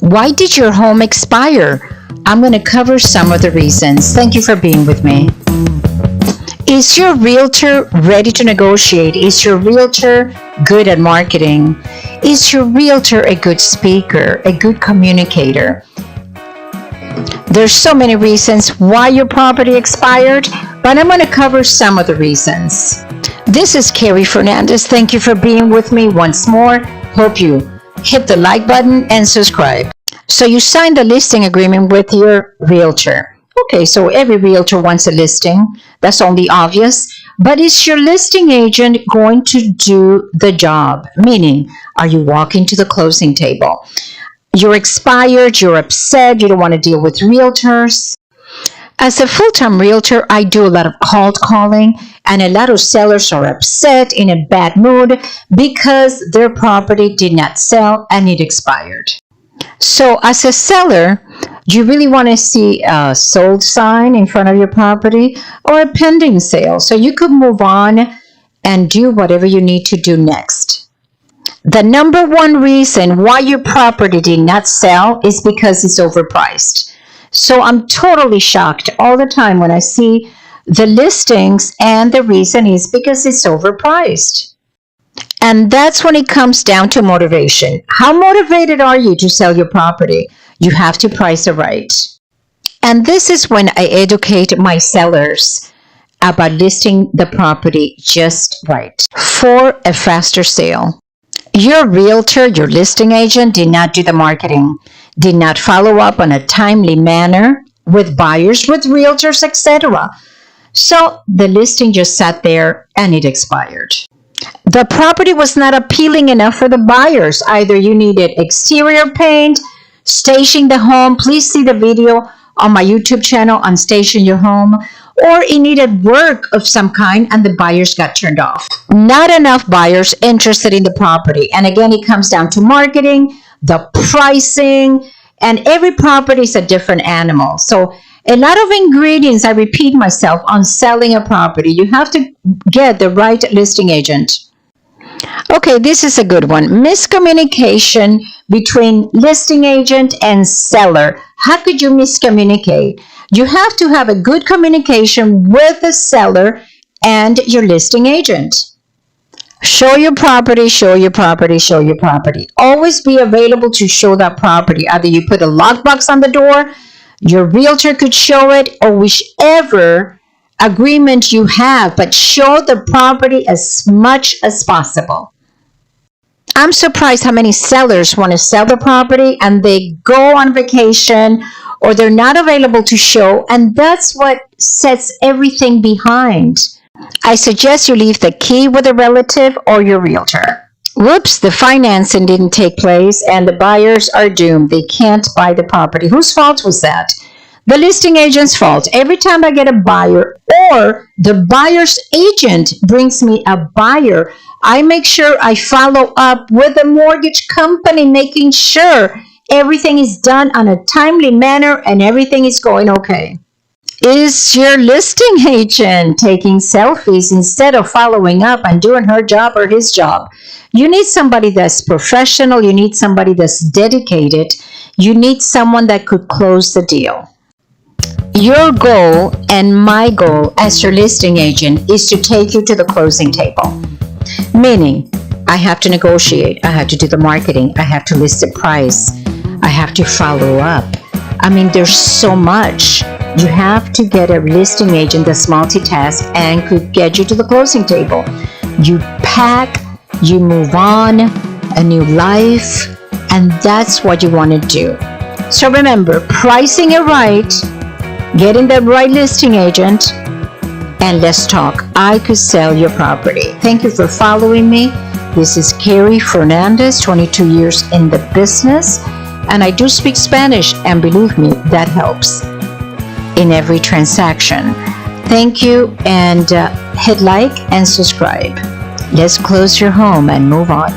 Why did your home expire? I'm going to cover some of the reasons. Thank you for being with me. Is your realtor ready to negotiate? Is your realtor good at marketing? Is your realtor a good speaker, a good communicator? There's so many reasons why your property expired, but I'm going to cover some of the reasons. This is Carrie Fernandez. Thank you for being with me once more. Hope you hit the like button and subscribe. So you signed a listing agreement with your realtor. Okay, so every realtor wants a listing. That's only obvious. But is your listing agent going to do the job? Meaning, are you walking to the closing table? You're expired, you're upset, you don't want to deal with realtors. As a full-time realtor, I do a lot of cold calling, and a lot of sellers are upset, in a bad mood, because their property did not sell and it expired. So as a seller, do you really want to see a sold sign in front of your property or a pending sale? So you could move on and do whatever you need to do next. The number one reason why your property did not sell is because it's overpriced. So I'm totally shocked all the time when I see the listings, and the reason is because it's overpriced. And that's when it comes down to motivation. How motivated are you to sell your property? You have to price it right. And this is when I educate my sellers about listing the property just right for a faster sale. Your realtor, your listing agent did not do the marketing, did not follow up on a timely manner with buyers, with realtors, etc. So the listing just sat there and it expired. The property was not appealing enough for the buyers. Either you needed exterior paint, staging the home. Please see the video on my YouTube channel on Station Your Home. Or it needed work of some kind and the buyers got turned off. Not enough buyers interested in the property. And again, it comes down to marketing, the pricing, and every property is a different animal. So a lot of ingredients, I repeat myself, on selling a property. You have to get the right listing agent. Okay, this is a good one. Miscommunication between listing agent and seller. How could you miscommunicate? You have to have a good communication with the seller and your listing agent. Show your property, show your property, show your property. Always be available to show that property. Either you put a lockbox on the door, your realtor could show it, or whichever agreement you have, but show the property as much as possible. I'm surprised how many sellers want to sell the property and they go on vacation or they're not available to show, and that's what sets everything behind. I suggest you leave the key with a relative or your realtor. Whoops, the financing didn't take place and the buyers are doomed. They can't buy the property. Whose fault was that? The listing agent's fault. Every time I get a buyer or the buyer's agent brings me a buyer, I make sure I follow up with the mortgage company, making sure everything is done on a timely manner and everything is going okay. Is your listing agent taking selfies instead of following up and doing her job or his job? You need somebody that's professional. You need somebody that's dedicated. You need someone that could close the deal. Your goal and my goal as your listing agent is to take you to the closing table. Meaning, I have to negotiate. I have to do the marketing. I have to list the price. I have to follow up. I mean, there's so much. You have to get a listing agent that's multitask and could get you to the closing table. You pack, you move on, a new life, and that's what you want to do. So remember, pricing it right, getting the right listing agent, and let's talk. I could sell your property. Thank you for following me. This is Carrie Fernandez, 22 years in the business, and I do speak Spanish, and believe me, that helps in every transaction. Thank you, and hit like and subscribe. Let's close your home and move on.